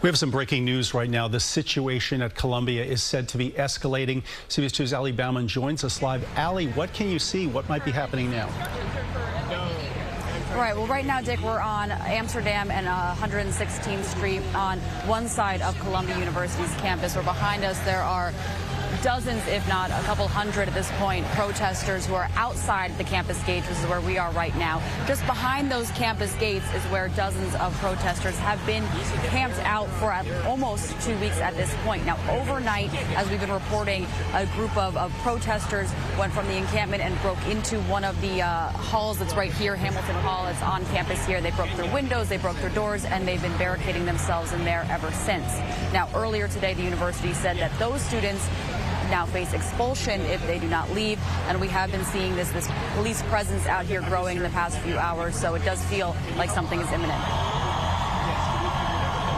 We have some breaking news right now. The situation at Columbia is said to be escalating. CBS 2's Ali Bauman joins us live. Ali, what can you see? What might be happening now? Right. Well, right now, Dick, we're on Amsterdam and 116th Street on one side of Columbia University's campus, where behind us there are dozens, if not a couple hundred at this point, protesters who are outside the campus gates. This is where we are right now. Just behind those campus gates is where dozens of protesters have been camped out for almost 2 weeks at this point. Now, overnight, as we've been reporting, a group of protesters went from the encampment and broke into one of the halls that's right here, Hamilton Hall. It's on campus here. They broke through windows, they broke through doors, and they've been barricading themselves in there ever since. Now, earlier today, the university said that those students now face expulsion if they do not leave, and we have been seeing this police presence out here growing in the past few hours, so it does feel like something is imminent.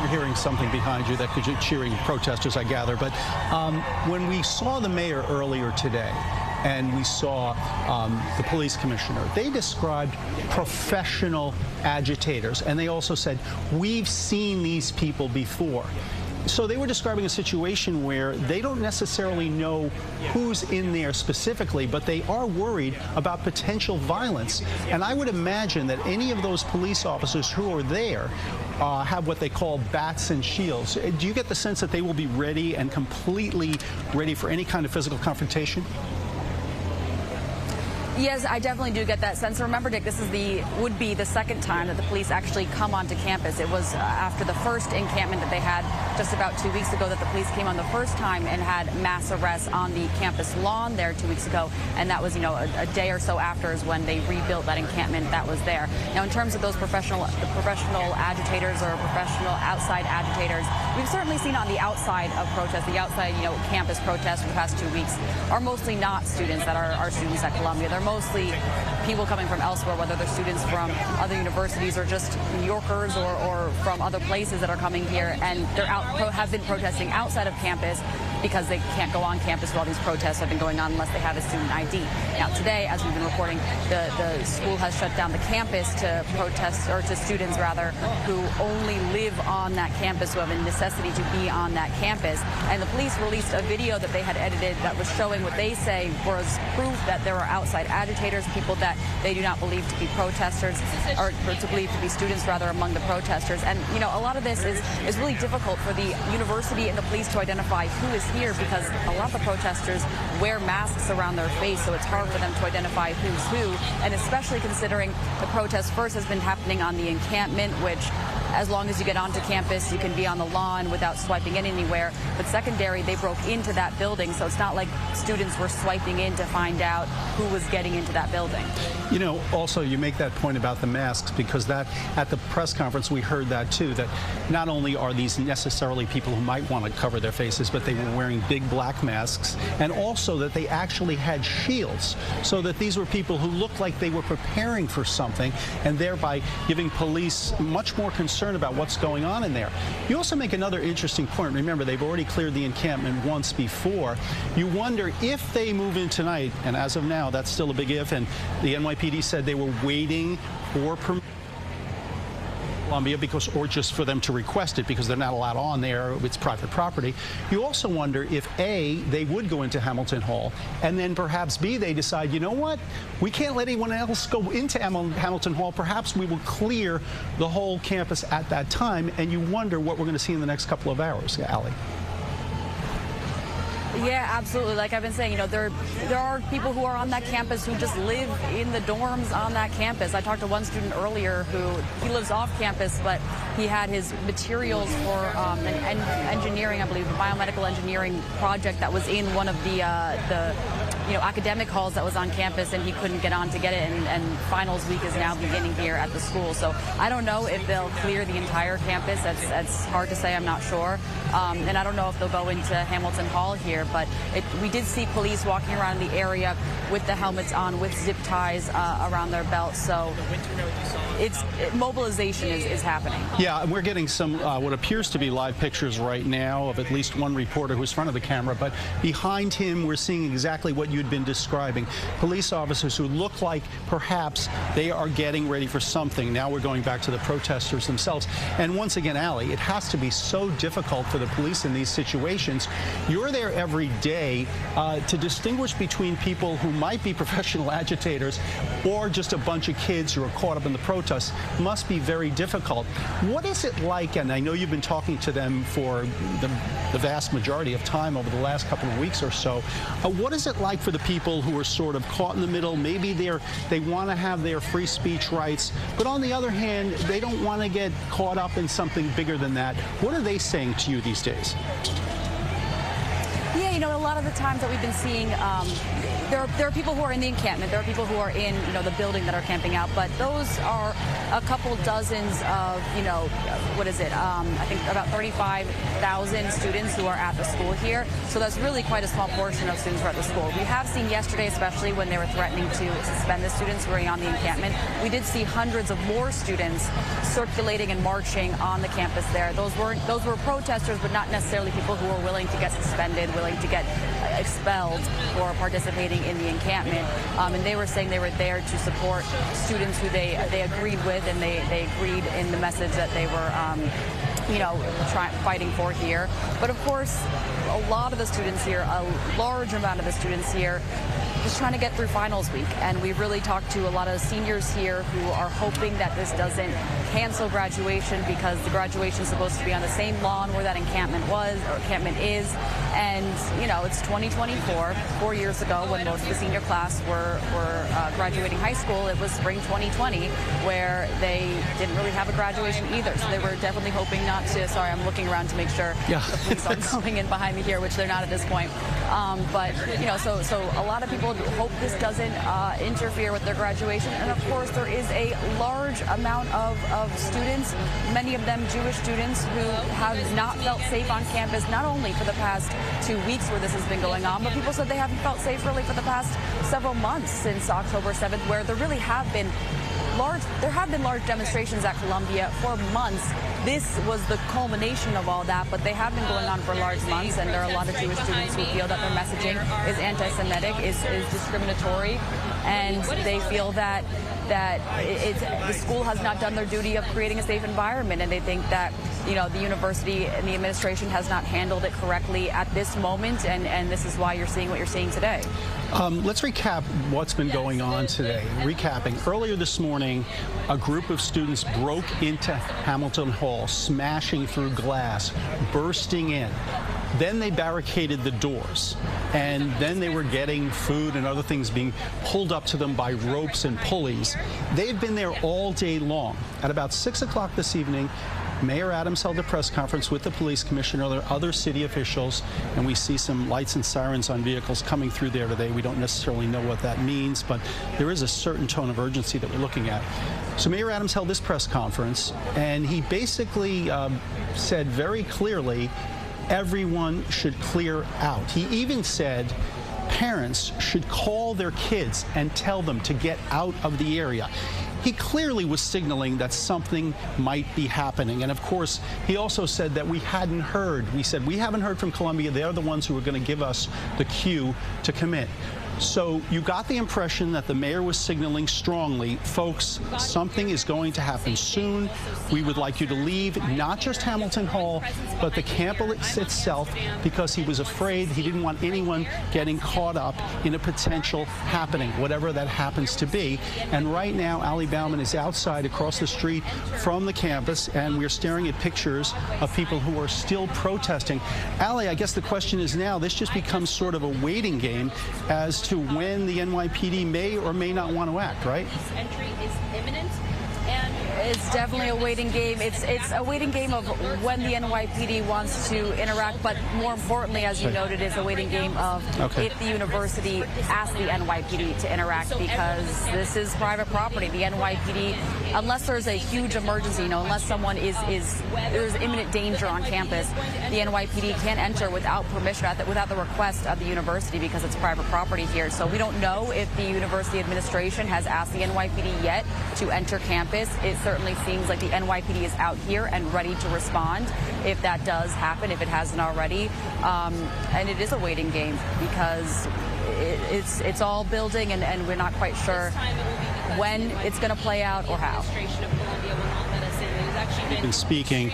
You're hearing something behind you that could be cheering protesters, I gather, but when we saw the mayor earlier today and we saw the police commissioner, they described professional agitators, and they also said, we've seen these people before. So they were describing a situation where they don't necessarily know who's in there specifically, but they are worried about potential violence. And I would imagine that any of those police officers who are there have what they call bats and shields. Do you get the sense that they will be ready and completely ready for any kind of physical confrontation? Yes, I definitely do get that sense. Remember, Dick, this would be the second time that the police actually come onto campus. It was after the first encampment that they had just about 2 weeks ago that the police came on the first time and had mass arrests on the campus lawn there 2 weeks ago. And that was, a day or so after is when they rebuilt that encampment that was there. Now, in terms of those professional agitators or professional outside agitators, we've certainly seen on the outside of protests, the outside, campus protests for the past 2 weeks are mostly not students that are students at Columbia. They're mostly people coming from elsewhere, whether they're students from other universities or just New Yorkers or from other places that are coming here, and they're have been protesting outside of campus because they can't go on campus while these protests have been going on unless they have a student ID. Now, today, as we've been reporting, the school has shut down the campus to protest, or to students rather, who only live on that campus, who have a necessity to be on that campus. And the police released a video that they had edited that was showing what they say was proof that there are outside agitators, people that they do not believe to be protesters, or to believe to be students rather, among the protesters. And a lot of this is really difficult for the university and the police to identify who is here, because a lot of the protesters wear masks around their face, so it's hard for them to identify who's who, and especially considering the protest first has been happening on the encampment, which, as long as you get onto campus, you can be on the lawn without swiping in anywhere. But secondary, they broke into that building, so it's not like students were swiping in to find out who was getting into that building. Also, you make that point about the masks, because that at the press conference we heard that too, that not only are these necessarily people who might want to cover their faces, but they were wearing big black masks, and also that they actually had shields, so that these were people who looked like they were preparing for something, and thereby giving police much more concern about what's going on in there. You also make another interesting point. Remember, they've already cleared the encampment once before. You wonder if they move in tonight, and as of now, that's still a big if, and the NYPD said they were waiting for permission Columbia, or just for them to request it, because they're not allowed on there, it's private property. You also wonder if A, they would go into Hamilton Hall, and then perhaps B, they decide, you know what, we can't let anyone else go into Hamilton Hall, perhaps we will clear the whole campus at that time, and you wonder what we're going to see in the next couple of hours. Ali. Yeah, absolutely. Like I've been saying, there are people who are on that campus who just live in the dorms on that campus. I talked to one student earlier he lives off campus, but he had his materials for an engineering, I believe, a biomedical engineering project that was in one of the academic halls that was on campus, and he couldn't get on to get it, and finals week is now beginning here at the school. So I don't know if they'll clear the entire campus. That's hard to say. I'm not sure. And I don't know if they'll go into Hamilton Hall here, but we did see police walking around the area with the helmets on, with zip ties around their belts. So mobilization is happening. Yeah, and we're getting some what appears to be live pictures right now of at least one reporter who's in front of the camera, but behind him we're seeing exactly what you'd been describing. Police officers who look like perhaps they are getting ready for something. Now we're going back to the protesters themselves. And once again, Allie, it has to be so difficult for the police in these situations. You're there every day to distinguish between people who might be professional agitators or just a bunch of kids who are caught up in the protests. Must be very difficult. What is it like, and I know you've been talking to them for the vast majority of time over the last couple of weeks or so, what is it like for the people who are sort of caught in the middle? Maybe they want to have their free speech rights, but on the other hand, they don't want to get caught up in something bigger than that. What are they saying to you these days? Yeah, you know, a lot of the times that we've been seeing, there are people who are in the encampment, there are people who are in, you know, the building that are camping out, but those are a couple dozens of, you know, what is it, I think about 35,000 students who are at the school here. So that's really quite a small portion of students who are at the school. We have seen yesterday, especially when they were threatening to suspend the students who were on the encampment, we did see hundreds of more students circulating and marching on the campus there. Those were protesters, but not necessarily people who were willing to get suspended, willing to get expelled for participating in the encampment. And they were saying they were there to support students who they agreed with, and they agreed in the message that they were, you know, fighting for here. But of course, a lot of the students here, a large amount of the students here, just trying to get through finals week. And we've really talked to a lot of seniors here who are hoping that this doesn't cancel graduation, because the graduation is supposed to be on the same lawn where that encampment was, or encampment is. And, you know, it's 2024. 4 years ago, when most of the senior class were graduating high school, it was spring 2020, where they didn't really have a graduation either. So they were definitely hoping not to. Sorry, I'm looking around to make sure the police aren't coming in behind me here, which they're not at this point. But, you know, so a lot of people hope this doesn't interfere with their graduation. And of course, there is a large amount of students, many of them Jewish students, who have not felt safe on campus, not only for the past 2 weeks where this has been going on, but people said they haven't felt safe really for the past several months, since October 7th, where there really have been large demonstrations at Columbia for months. This was the culmination of all that, but they have been going on for large months, and there are a lot of Jewish students who feel that their messaging is anti-Semitic, is discriminatory, and they feel that the school has not done their duty of creating a safe environment, and they think that, you know, the university and the administration has not handled it correctly at this moment, and this is why you're seeing what you're seeing today. Let's recap what's been going on today. Recapping, earlier this morning, a group of students broke into Hamilton Hall, smashing through glass, bursting in. Then they barricaded the doors, and then they were getting food and other things being pulled up to them by ropes and pulleys. They've been there all day long. At about 6 o'clock this evening, Mayor Adams held a press conference with the police commissioner, other city officials, and we see some lights and sirens on vehicles coming through there today. We don't necessarily know what that means, but there is a certain tone of urgency that we're looking at. So Mayor Adams held this press conference, and he basically said very clearly everyone should clear out. He even said parents should call their kids and tell them to get out of the area. He clearly was signaling that something might be happening. And of course, he also said that we hadn't heard. We said, we haven't heard from Columbia. They're the ones who are going to give us the cue to come in. So you got the impression that the mayor was signaling strongly, folks, something is going to happen soon. We would like you to leave, not just Hamilton Hall, but the campus itself, because he was afraid, he didn't want anyone getting caught up in a potential happening, whatever that happens to be. And right now, Ali Bauman is outside across the street from the campus, and we're staring at pictures of people who are still protesting. Ali, I guess the question is now, this just becomes sort of a waiting game as to when the NYPD may or may not want to act, right? Entry is imminent, and It's definitely a waiting game. It's a waiting game of when the NYPD wants to interact, but more importantly, as you noted, it's a waiting game of if the university asks the NYPD to interact, because this is private property. The NYPD, unless there's a huge emergency, unless someone there's imminent danger on campus, the NYPD can't enter without permission, without the request of the university, because it's private property here. So we don't know if the university administration has asked the NYPD yet to enter campus. It certainly seems like the NYPD is out here and ready to respond if that does happen, if it hasn't already. And it is a waiting game, because it's all building, and we're not quite sure when it's going to play out or how. We've been speaking.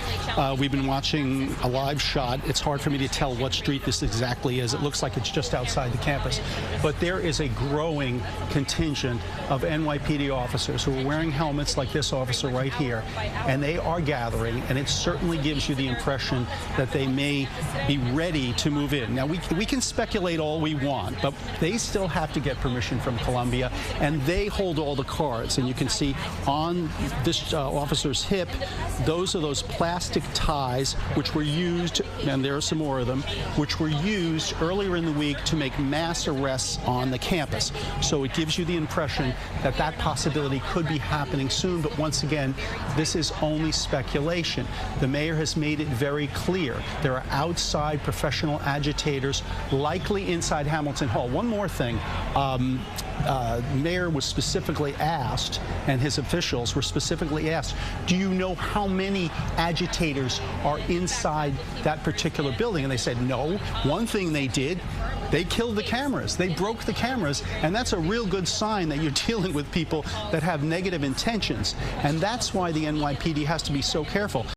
We've been watching a live shot. It's hard for me to tell what street this exactly is. It looks like it's just outside the campus. But there is a growing contingent of NYPD officers who are wearing helmets like this officer right here, and they are gathering, and it certainly gives you the impression that they may be ready to move in. Now, we can speculate all we want, but they still have to get permission from Columbia, and they hold all the cards. And you can see on this officer's hip, those are those plastic ties which were used, and there are some more of them, which were used earlier in the week to make mass arrests on the campus. So it gives you the impression that that possibility could be happening soon, but once again, this is only speculation. The mayor has made it very clear. There are outside professional agitators, likely inside Hamilton Hall. One more thing. Mayor was specifically asked, and his officials were specifically asked, do you know how many agitators are inside that particular building? And they said no. One thing they did, they killed the cameras. They broke the cameras, and that's a real good sign that you're dealing with people that have negative intentions. And that's why the NYPD has to be so careful.